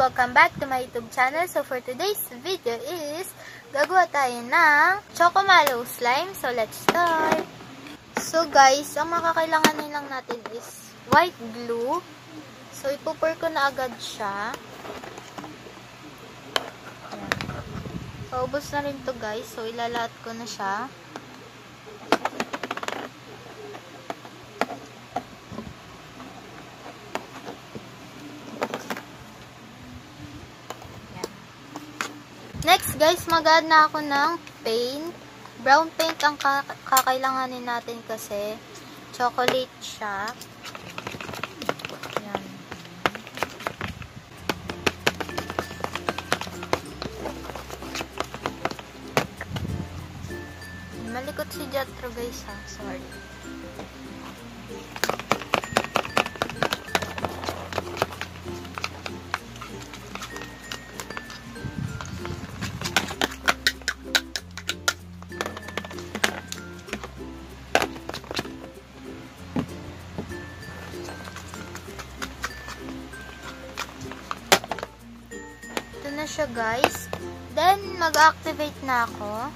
Welcome back to my YouTube channel. So for today's video is gagawa tayo ng Choco Mallow slime. So let's start. So guys, ang makakailanganin lang natin is white glue. So ipo-pour ko na agad siya. Ayan. Paubos na rin to guys. So ilalahat ko na siya. Next guys, mag-add na ako ng paint. Brown paint ang kakailanganin natin kasi chocolate siya. Ayan. Malikot si Jethro guys ha. Sorry. Na siya guys. Then mag-activate na ako.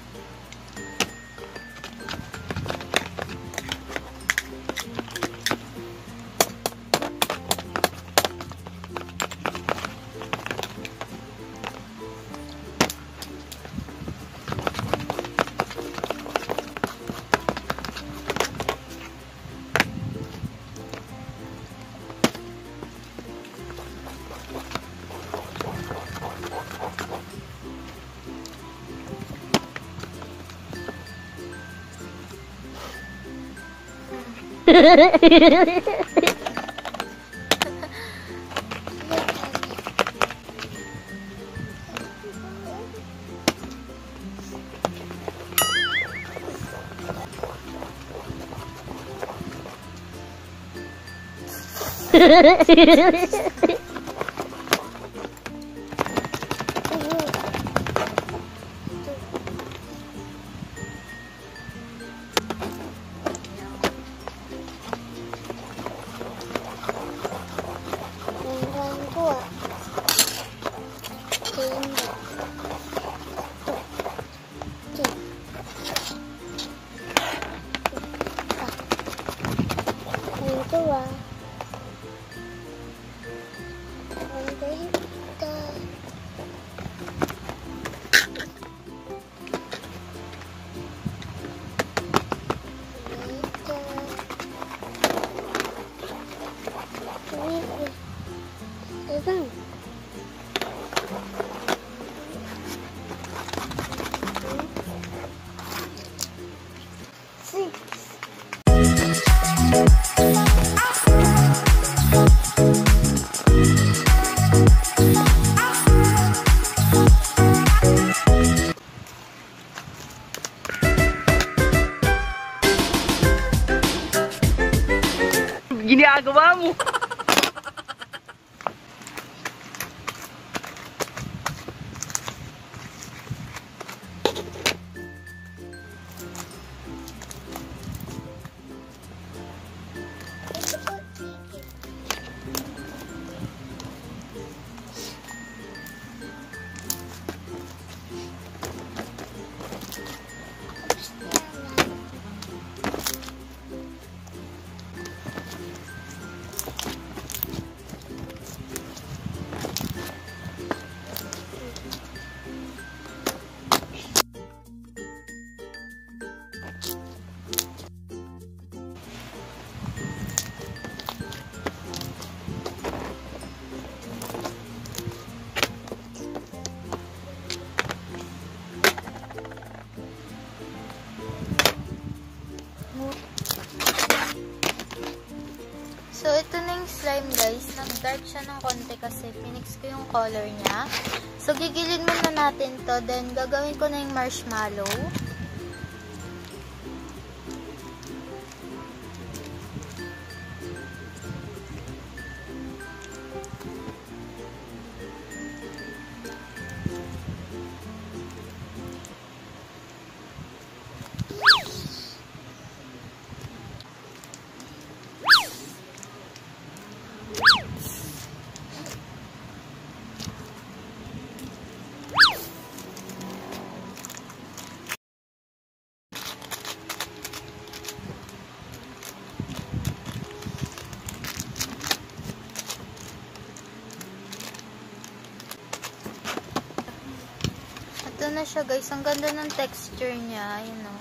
Ginagawa mo. So, ito na yung slime guys. Nag-dark siya ng konti kasi pinix ko yung color niya. So, gigilid muna natin to. Then, gagawin ko na yung marshmallow. na siya guys. Ang ganda ng texture niya. Ayun o.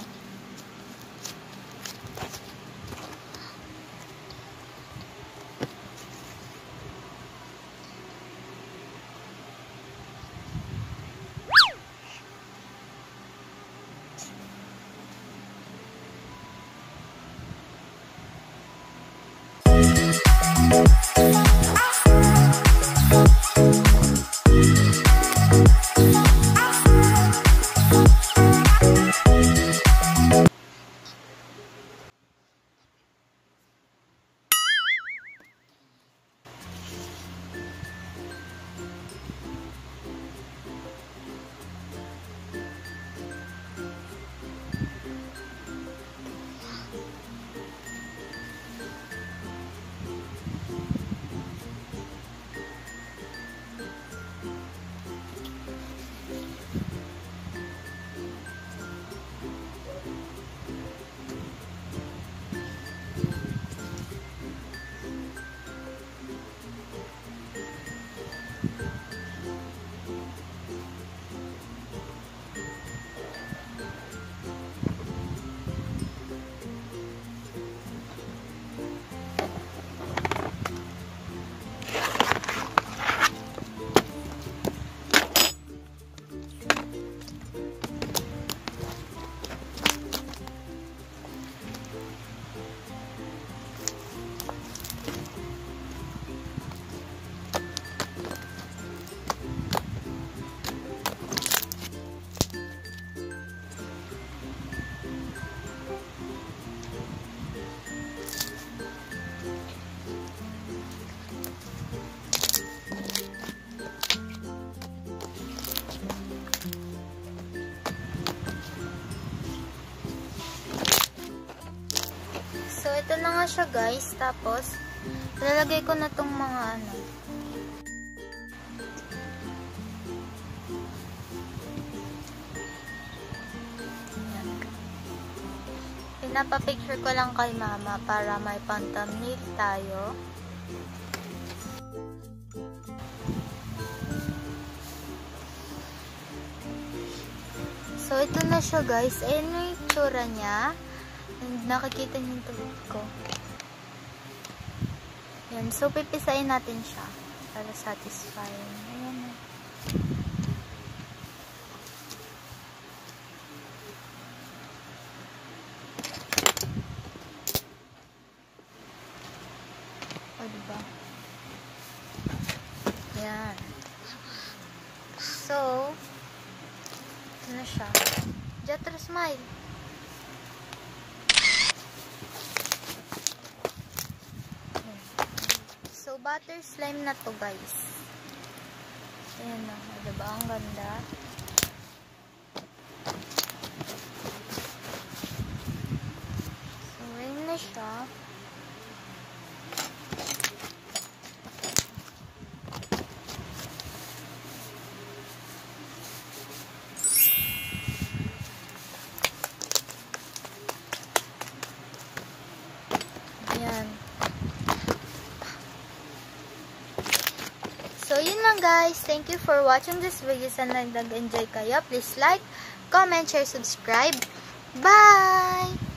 So, ito na nga siya guys. Tapos, lalagay ko na tong mga ano. Yan. Pinapapicture ko lang kay mama para may pang-thumbnail tayo. So, ito na siya guys. Ayan na yung itsura niya. And nakikita niyo yung tubig ko. Yan. So, pipisain natin siya para satisfying. Ayan na. O, diba? Yan. So, ito na siya. Jetro smile. So, butter slime na to guys. Ayan na. Diba? Ang ganda. So, ayan na siya. Ayan. So, yun lang guys. Thank you for watching this video. Sana nag-enjoy kayo. Please like, comment, share, subscribe. Bye!